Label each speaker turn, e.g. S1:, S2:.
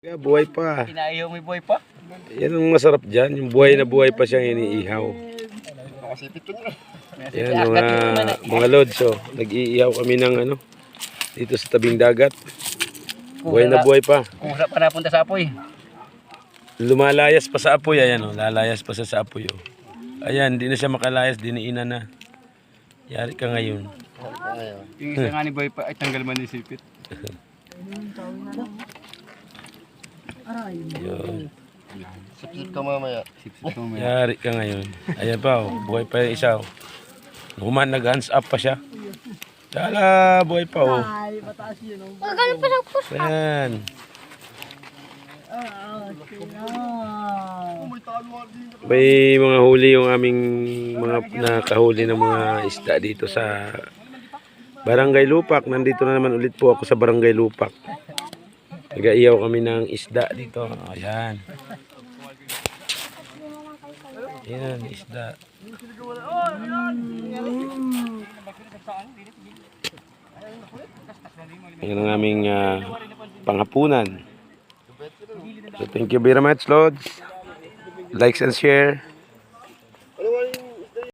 S1: Buhay pa.
S2: Kinaihaw may buhay pa.
S1: Yan ang masarap dyan. Yung buhay na buhay pa siyang iniihaw. Yan mga lods. Oh. Nag-iihaw kami ng ano. Dito sa tabing dagat. Buhay na buhay pa.
S2: Kung sarap ka napunta sa apoy.
S1: Lumalayas pa sa apoy. Ayan oh. Lalayas pa sa apoy oh. Ayan. Di na siya makalayas. Diniinan na. Yari ka ngayon.
S2: Yung isa nga ni buhay pa ay tanggal man ni sipit.
S1: Yun.
S3: Sipsip ka mamaya.
S1: Yari ka ngayon. Ayan pa oh. Buhay pa yung isa oh. Nag-hands up pa siya. Dala, buhay pa oh. Ayan. May mga huli yung aming mga nakahuli ng mga isda dito sa Barangay Lupak. Nandito na naman ulit po ako sa Barangay Lupak. Nag-iihaw kami ng isda dito. Ayan. Ayan, isda. Ayan ang aming panghapunan. So thank you very much, Lods. Likes and share.